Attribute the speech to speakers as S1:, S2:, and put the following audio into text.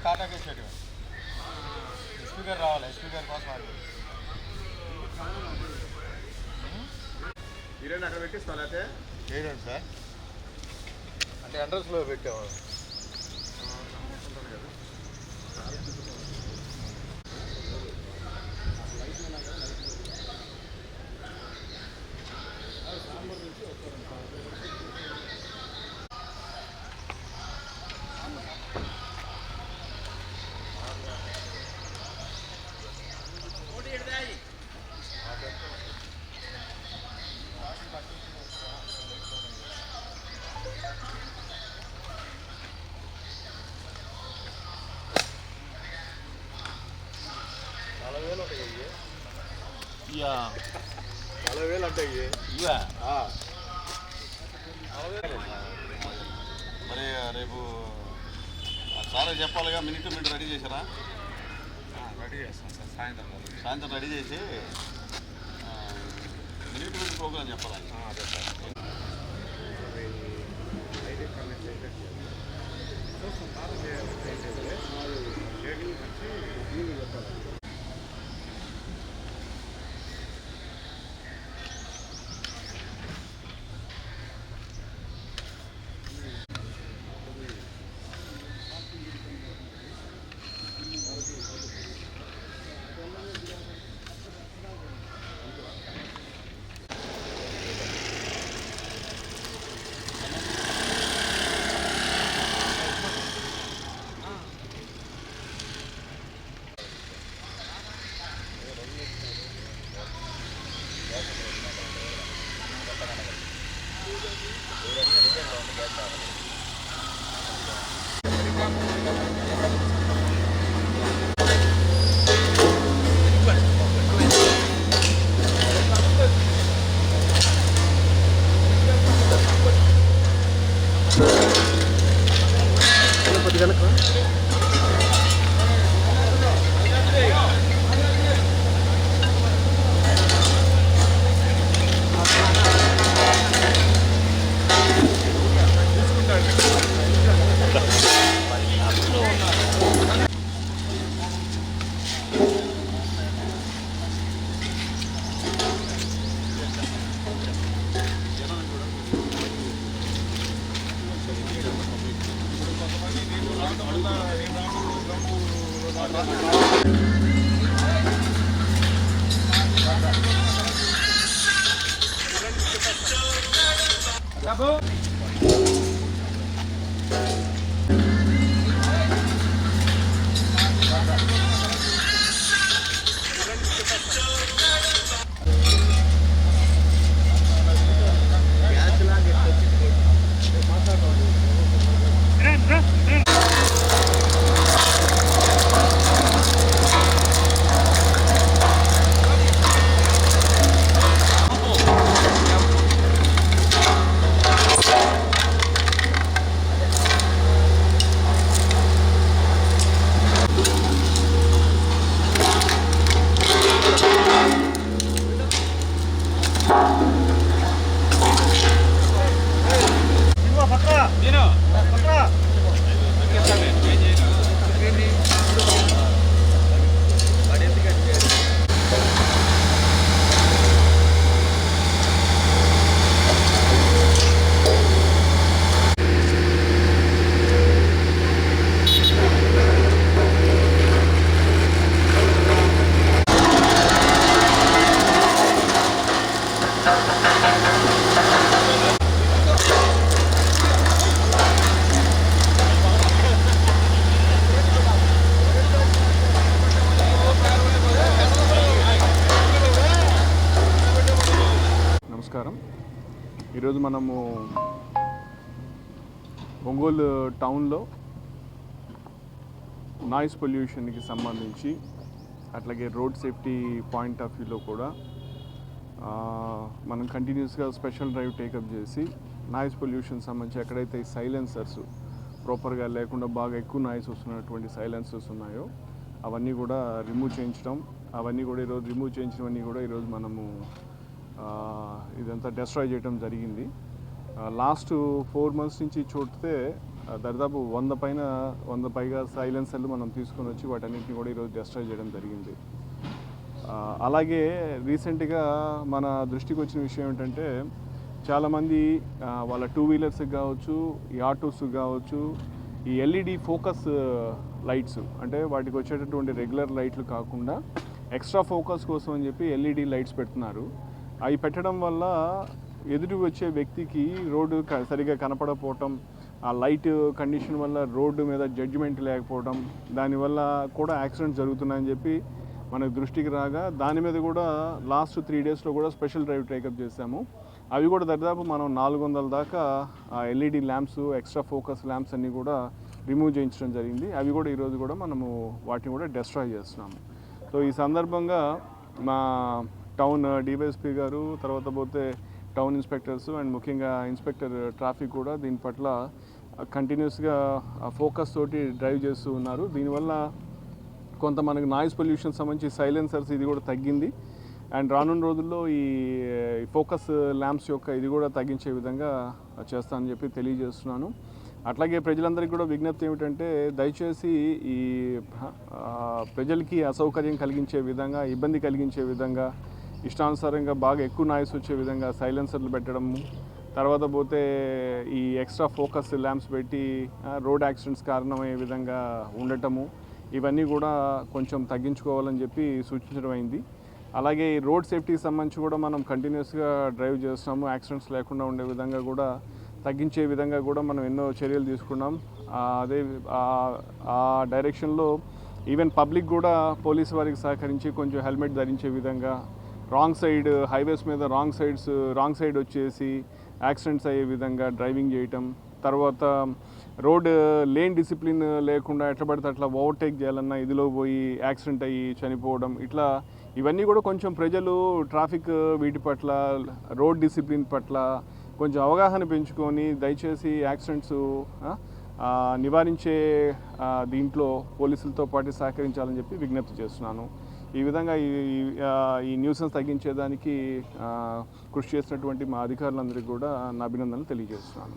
S1: కాటా కేసేటివి SP గారు రావాలి, SP గారి కోసం
S2: ఈరోజు అక్కడ పెట్టిస్తాను అయితే
S1: చేయడండి సార్. అంటే ఎంట్రన్స్లో పెట్టాము.
S2: ఇక 40,000 అంటే
S1: ఇవా మరి రేపు సారే చెప్పాలిగా, మినిట్ టు మినిట్ రెడీ చేశారా?
S2: రెడీ చేస్తాం సార్.
S1: సాయంత్రం రెడీ చేసి మినిట్ టు మినిట్ ప్రోగ్రామ్ చెప్పాలి.
S2: అదే సార్.
S3: ఈరోజు మనము ఒంగోలు టౌన్లో నాయిస్ పొల్యూషన్కి సంబంధించి అట్లాగే రోడ్ సేఫ్టీ పాయింట్ ఆఫ్ వ్యూలో కూడా మనం కంటిన్యూస్గా స్పెషల్ డ్రైవ్ టేకప్ చేసి నాయిస్ పొల్యూషన్ సంబంధించి ఎక్కడైతే ఈ సైలెన్సర్స్ ప్రాపర్గా లేకుండా బాగా ఎక్కువ నాయిస్ వస్తున్నటువంటి సైలెన్సర్స్ ఉన్నాయో అవన్నీ కూడా రిమూవ్ చేయించడం, అవన్నీ కూడా ఈరోజు రిమూవ్ చేయించినవన్నీ కూడా ఈరోజు మనము ఇదంతా డెస్ట్రాయ్ చేయడం జరిగింది. లాస్ట్ 4 months నుంచి చూస్తే దాదాపు 100 పైగా సైలెన్సర్లు మనం తీసుకొని వచ్చి వాటన్నిటిని కూడా ఈరోజు డెస్ట్రాయ్ చేయడం జరిగింది. అలాగే రీసెంట్గా మన దృష్టికి వచ్చిన విషయం ఏంటంటే చాలామంది వాళ్ళ 2 వీలర్స్కి కావచ్చు, ఈ ఆటోస్కి కావచ్చు, ఈ ఎల్ఈడి ఫోకస్ లైట్స్ అంటే వాటికి వచ్చేటటువంటి రెగ్యులర్ లైట్లు కాకుండా ఎక్స్ట్రా ఫోకస్ కోసం అని చెప్పి ఎల్ఈడి లైట్స్ పెడుతున్నారు. అవి పెట్టడం వల్ల ఎదురు వచ్చే వ్యక్తికి రోడ్డు సరిగా కనపడకపోవటం, ఆ లైట్ కండిషన్ వల్ల రోడ్డు మీద జడ్జిమెంట్ లేకపోవడం, దానివల్ల కూడా యాక్సిడెంట్స్ జరుగుతున్నాయని చెప్పి మనకు దృష్టికి రాగా దాని మీద కూడా లాస్ట్ 3 daysలో కూడా స్పెషల్ డ్రైవ్ టేకప్ చేశాము. అవి కూడా దాదాపు మనం 400 దాకా LED lamps, extra focus lamps అన్నీ కూడా రిమూవ్ చేయించడం జరిగింది. అవి కూడా ఈరోజు కూడా మనము వాటిని కూడా డెస్ట్రాయ్ చేస్తున్నాము. సో ఈ సందర్భంగా మా టౌన్ డివైఎస్పీ గారు, తర్వాత పోతే టౌన్ ఇన్స్పెక్టర్స్ అండ్ ముఖ్యంగా ఇన్స్పెక్టర్ ట్రాఫిక్ కూడా దీని పట్ల కంటిన్యూస్గా ఫోకస్ తోటి డ్రైవ్ చేస్తూ ఉన్నారు. దీనివల్ల కొంత మనకు నాయిస్ పొల్యూషన్ సంబంధించి సైలెన్సర్స్ ఇది కూడా తగ్గింది. అండ్ రానున్న రోజుల్లో ఈ ఫోకస్ ల్యాంప్స్ యొక్క ఇది కూడా తగ్గించే విధంగా చేస్తానని చెప్పి తెలియజేస్తున్నాను. అట్లాగే ప్రజలందరికీ కూడా విజ్ఞప్తి ఏమిటంటే దయచేసి ఈ ప్రజలకి అసౌకర్యం కలిగించే విధంగా, ఇబ్బంది కలిగించే విధంగా, ఇష్టానుసారంగా బాగా ఎక్కువ నాయిస్ వచ్చే విధంగా సైలెన్సర్లు పెట్టడము, తర్వాత పోతే ఈ ఎక్స్ట్రా ఫోకస్ ల్యాంప్స్ పెట్టి రోడ్ యాక్సిడెంట్స్ కారణమయ్యే విధంగా ఉండటము, ఇవన్నీ కూడా కొంచెం తగ్గించుకోవాలని చెప్పి సూచించడం అయింది. అలాగే ఈ రోడ్ సేఫ్టీకి సంబంధించి కూడా మనం కంటిన్యూస్గా డ్రైవ్ చేస్తున్నాము. యాక్సిడెంట్స్ లేకుండా ఉండే విధంగా కూడా తగ్గించే విధంగా కూడా మనం ఎన్నో చర్యలు తీసుకున్నాం. అదే ఆ డైరెక్షన్లో ఈవెన్ పబ్లిక్ కూడా పోలీసు వారికి సహకరించి కొంచెం హెల్మెట్ ధరించే విధంగా, రాంగ్ సైడ్ హైవేస్ మీద రాంగ్ సైడ్ వచ్చేసి యాక్సిడెంట్స్ అయ్యే విధంగా డ్రైవింగ్ చేయటం, తర్వాత రోడ్ లేన్ డిసిప్లిన్ లేకుండా ఎట్లా పడితే అట్లా ఓవర్టేక్ చేయాలన్నా ఇదిలో పోయి యాక్సిడెంట్ అయ్యి చనిపోవడం, ఇట్లా ఇవన్నీ కూడా కొంచెం ప్రజలు ట్రాఫిక్ వీటి పట్ల, రోడ్ డిసిప్లిన్ పట్ల కొంచెం అవగాహన పెంచుకొని దయచేసి యాక్సిడెంట్స్ నివారించే దీంట్లో పోలీసులతో పాటు సహకరించాలని చెప్పి విజ్ఞప్తి చేస్తున్నాను. ఈ విధంగా ఈ న్యూసెన్స్ తగ్గించేదానికి కృషి చేసినటువంటి మా అధికారులందరికీ కూడా నా అభినందనలు తెలియజేస్తున్నాను.